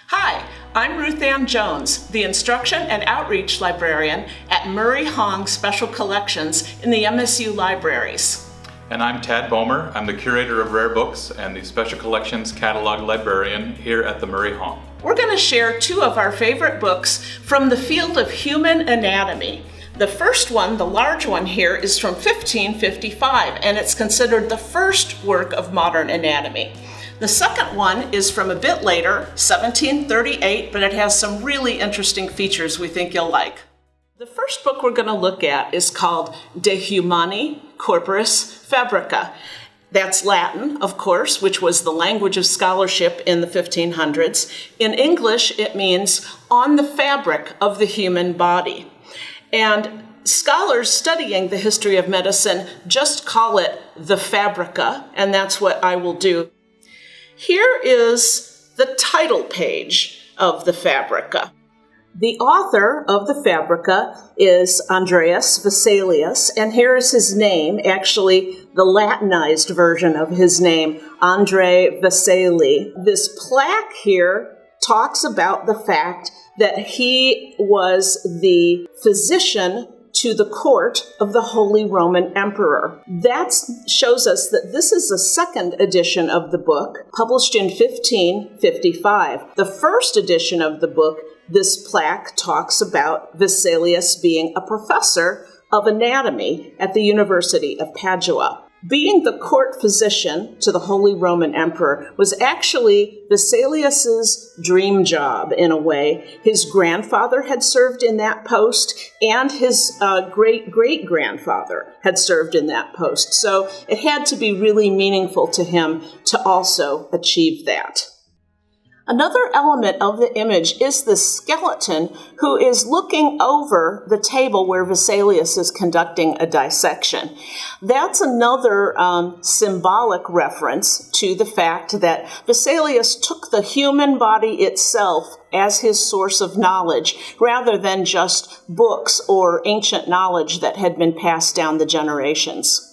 Hi, I'm Ruth Ann Jones, the Instruction and Outreach Librarian at Murray Hong Special Collections in the MSU Libraries. And I'm Tad Boehmer. I'm the Curator of Rare Books and the Special Collections Catalog Librarian here at the Murray Hong. We're going to share two of our favorite books from the field of human anatomy. The first one, the large one here, is from 1555, and it's considered the first work of modern anatomy. The second one is from a bit later, 1738, but it has some really interesting features we think you'll like. The first book we're going to look at is called De Humani Corporis Fabrica. That's Latin, of course, which was the language of scholarship in the 1500s. In English, it means on the fabric of the human body. And scholars studying the history of medicine just call it the Fabrica, and that's what I will do. Here is the title page of the Fabrica. The author of the Fabrica is Andreas Vesalius, and here is his name, actually the Latinized version of his name, Andre Vesali. This plaque here talks about the fact that he was the physician to the court of the Holy Roman Emperor. That shows us that this is the second edition of the book, published in 1555. The first edition of the book, this plaque talks about Vesalius being a professor of anatomy at the University of Padua. Being the court physician to the Holy Roman Emperor was actually Vesalius's dream job in a way. His grandfather had served in that post, and his great-great-grandfather had served in that post. So it had to be really meaningful to him to also achieve that. Another element of the image is the skeleton who is looking over the table where Vesalius is conducting a dissection. That's another symbolic reference to the fact that Vesalius took the human body itself as his source of knowledge rather than just books or ancient knowledge that had been passed down the generations.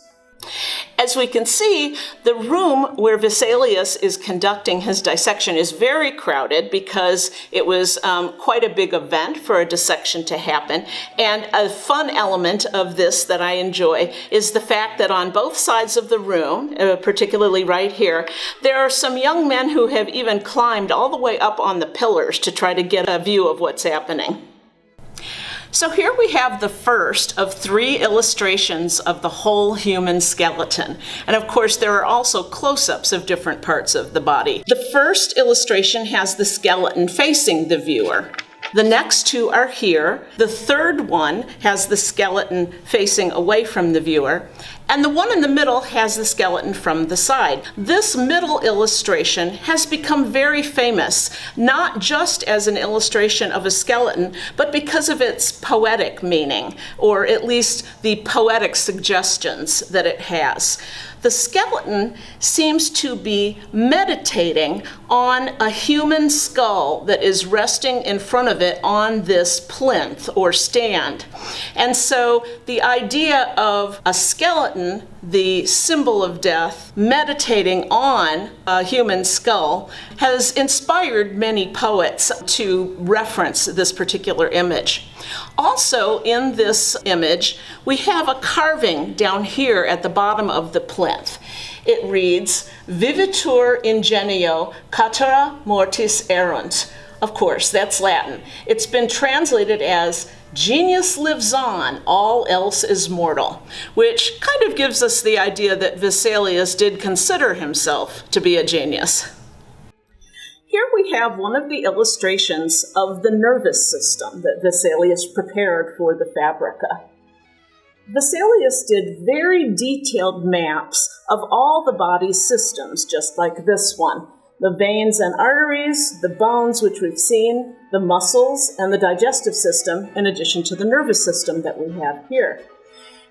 As we can see, the room where Vesalius is conducting his dissection is very crowded because it was quite a big event for a dissection to happen. And a fun element of this that I enjoy is the fact that on both sides of the room, particularly right here, there are some young men who have even climbed all the way up on the pillars to try to get a view of what's happening. So here we have the first of three illustrations of the whole human skeleton. And of course, there are also close-ups of different parts of the body. The first illustration has the skeleton facing the viewer. The next two are here. The third one has the skeleton facing away from the viewer. And the one in the middle has the skeleton from the side. This middle illustration has become very famous, not just as an illustration of a skeleton, but because of its poetic meaning, or at least the poetic suggestions that it has. The skeleton seems to be meditating on a human skull that is resting in front of it on this plinth or stand. And so the idea of a skeleton, the symbol of death, meditating on a human skull, has inspired many poets to reference this particular image. Also, in this image, we have a carving down here at the bottom of the plinth. It reads, Vivitur ingenio caetera mortis erunt. Of course, that's Latin. It's been translated as genius lives on, all else is mortal, which kind of gives us the idea that Vesalius did consider himself to be a genius. Here we have one of the illustrations of the nervous system that Vesalius prepared for the Fabrica. Vesalius did very detailed maps of all the body's systems, just like this one. The veins and arteries, the bones, which we've seen, the muscles, and the digestive system, in addition to the nervous system that we have here.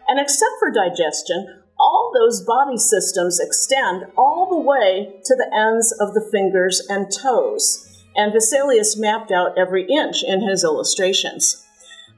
And except for digestion, all those body systems extend all the way to the ends of the fingers and toes. And Vesalius mapped out every inch in his illustrations.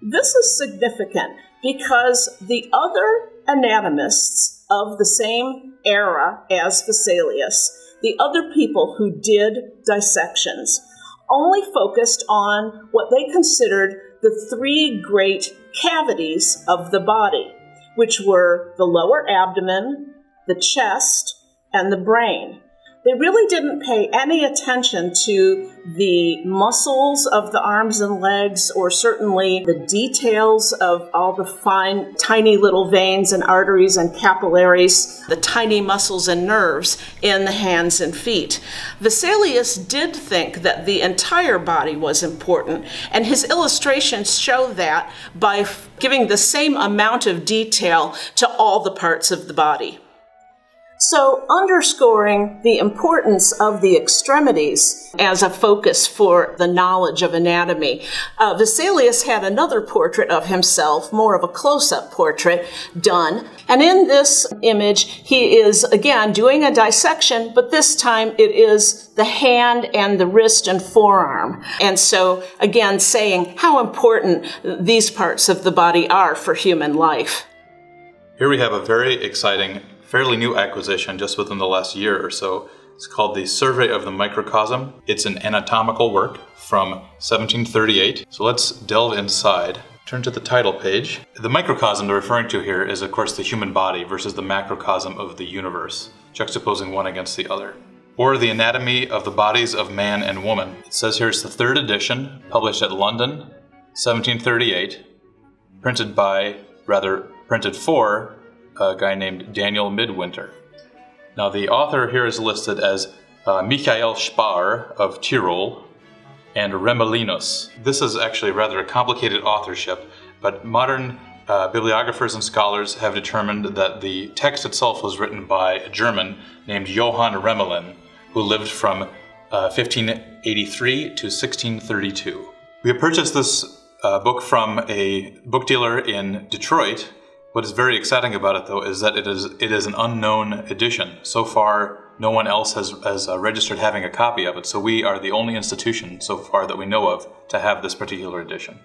This is significant because the other anatomists of the same era as Vesalius, the other people who did dissections, only focused on what they considered the three great cavities of the body, which were the lower abdomen, the chest, and the brain. They really didn't pay any attention to the muscles of the arms and legs, or certainly the details of all the fine, tiny little veins and arteries and capillaries, the tiny muscles and nerves in the hands and feet. Vesalius did think that the entire body was important, and his illustrations show that by giving the same amount of detail to all the parts of the body. So, underscoring the importance of the extremities as a focus for the knowledge of anatomy, Vesalius had another portrait of himself, more of a close-up portrait, done. And in this image, he is, again, doing a dissection, but this time it is the hand and the wrist and forearm. And so, again, saying how important these parts of the body are for human life. Here we have a very exciting, fairly new acquisition just within the last year or so. It's called the Survey of the Microcosme. It's an anatomical work from 1738. So let's delve inside. Turn to the title page. The microcosm they're referring to here is, of course, the human body versus the macrocosm of the universe, juxtaposing one against the other. Or the anatomy of the bodies of man and woman. It says here it's the third edition, published at London, 1738, printed for a guy named Daniel Midwinter. Now the author here is listed as Michael Spar of Tyrol and Remelinus. This is actually rather a complicated authorship, but modern bibliographers and scholars have determined that the text itself was written by a German named Johann Remelin, who lived from 1583 to 1632. We have purchased this book from a book dealer in Detroit. What is very exciting about it, though, is that it is an unknown edition. So far, no one else has registered having a copy of it, so we are the only institution so far that we know of to have this particular edition.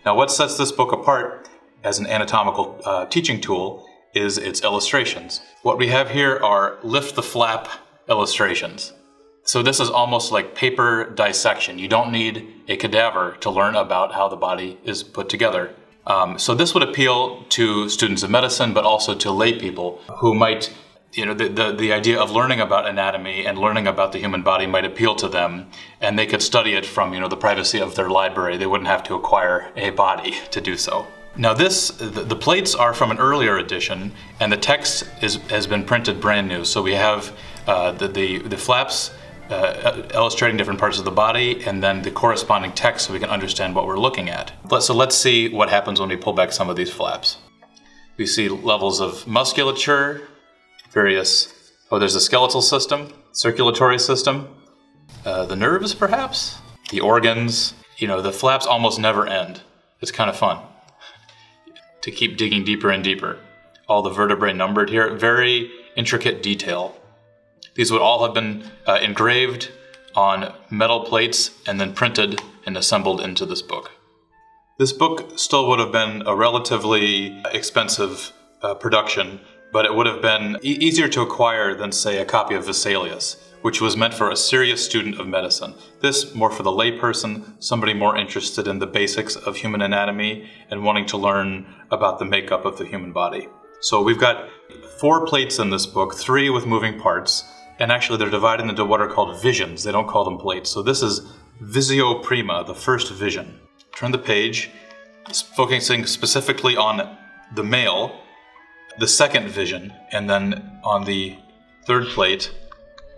Now, what sets this book apart as an anatomical teaching tool is its illustrations. What we have here are lift the flap illustrations. So this is almost like paper dissection. You don't need a cadaver to learn about how the body is put together. So this would appeal to students of medicine, but also to lay people who might, the idea of learning about anatomy and learning about the human body might appeal to them, and they could study it from, the privacy of their library. They wouldn't have to acquire a body to do so. Now the plates are from an earlier edition, and the text has been printed brand new. So we have the flaps illustrating different parts of the body, and then the corresponding text so we can understand what we're looking at. So let's see what happens when we pull back some of these flaps. We see levels of musculature, there's a skeletal system, circulatory system, the nerves perhaps, the organs. The flaps almost never end. It's kind of fun to keep digging deeper and deeper. All the vertebrae numbered here, very intricate detail. These would all have been engraved on metal plates and then printed and assembled into this book. This book still would have been a relatively expensive production, but it would have been easier to acquire than, say, a copy of Vesalius, which was meant for a serious student of medicine. This more for the layperson, somebody more interested in the basics of human anatomy and wanting to learn about the makeup of the human body. So we've got 4 plates in this book, 3 with moving parts. And actually, they're divided into what are called visions. They don't call them plates. So this is Visio Prima, the first vision. Turn the page, focusing specifically on the male, the second vision, and then on the third plate,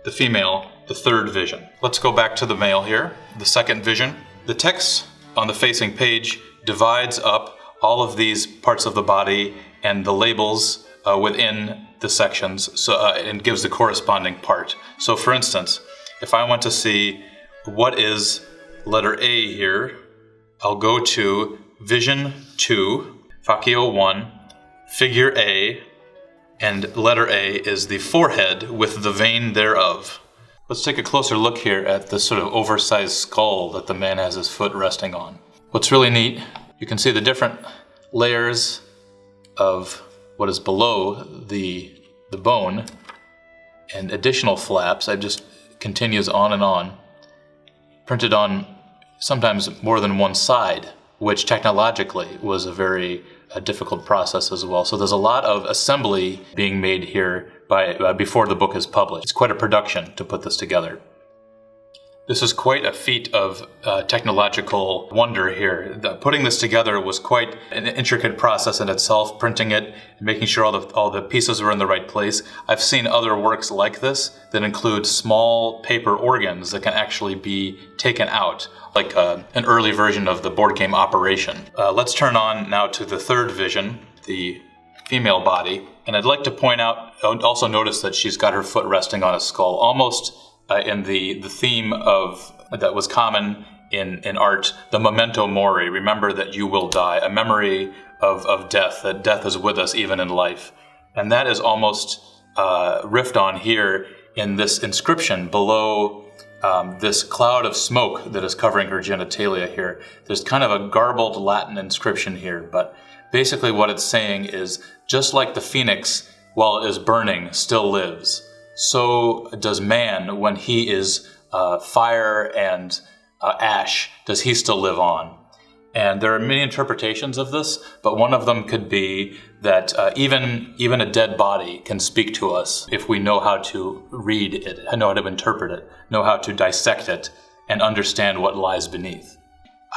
the female, the third vision. Let's go back to the male here, the second vision. The text on the facing page divides up all of these parts of the body and the labels within the sections, and gives the corresponding part. So for instance, if I want to see what is letter A here, I'll go to Vision 2, Faccio 1, Figure A, and letter A is the forehead with the vein thereof. Let's take a closer look here at this sort of oversized skull that the man has his foot resting on. What's really neat, you can see the different layers of what is below the bone and additional flaps. It just continues on and on. printed on sometimes more than one side, which technologically was a very difficult process as well. So there's a lot of assembly being made here before the book is published. It's quite a production to put this together. This is quite a feat of technological wonder here. Putting this together was quite an intricate process in itself, printing it, making sure all the pieces were in the right place. I've seen other works like this that include small paper organs that can actually be taken out, like an early version of the board game Operation. Let's turn on now to the third vision, the female body. And I'd like to point out, also notice that she's got her foot resting on a skull, almost in the theme of that was common in art, the Memento Mori, remember that you will die, a memory of death, that death is with us even in life. And that is almost riffed on here in this inscription below this cloud of smoke that is covering her genitalia here. There's kind of a garbled Latin inscription here, but basically what it's saying is, just like the phoenix, while it is burning, still lives, so does man when he is fire and ash, does he still live on? And there are many interpretations of this, but one of them could be that even a dead body can speak to us if we know how to read it, know how to interpret it, know how to dissect it, and understand what lies beneath.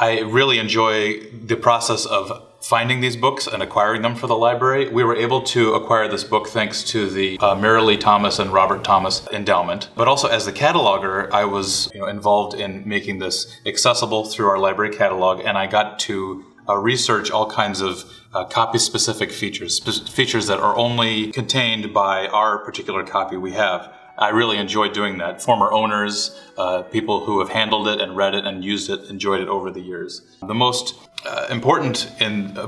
I really enjoy the process of finding these books and acquiring them for the library. We were able to acquire this book thanks to the Mary Thomas and Robert Thomas endowment. But also as the cataloger, I was involved in making this accessible through our library catalog, and I got to research all kinds of copy-specific features that are only contained by our particular copy we have. I really enjoyed doing that. Former owners, people who have handled it and read it and used it, enjoyed it over the years. The most important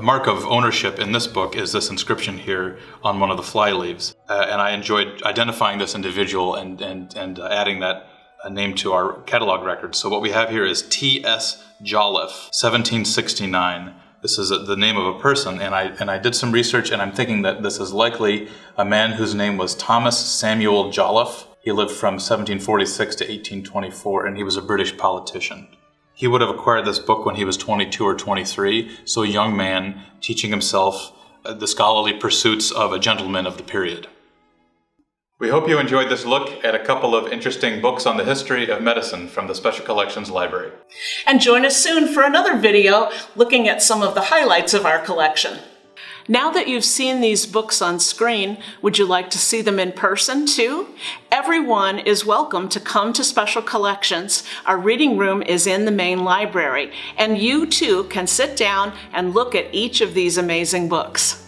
mark of ownership in this book is this inscription here on one of the flyleaves. And I enjoyed identifying this individual and adding that name to our catalog record. So what we have here is T.S. Jolliffe, 1769. This is the name of a person, and I did some research, and I'm thinking that this is likely a man whose name was Thomas Samuel Jolliffe. He lived from 1746 to 1824, and he was a British politician. He would have acquired this book when he was 22 or 23, so a young man teaching himself the scholarly pursuits of a gentleman of the period. We hope you enjoyed this look at a couple of interesting books on the history of medicine from the Special Collections Library. And join us soon for another video looking at some of the highlights of our collection. Now that you've seen these books on screen, would you like to see them in person too? Everyone is welcome to come to Special Collections. Our reading room is in the main library, and you too can sit down and look at each of these amazing books.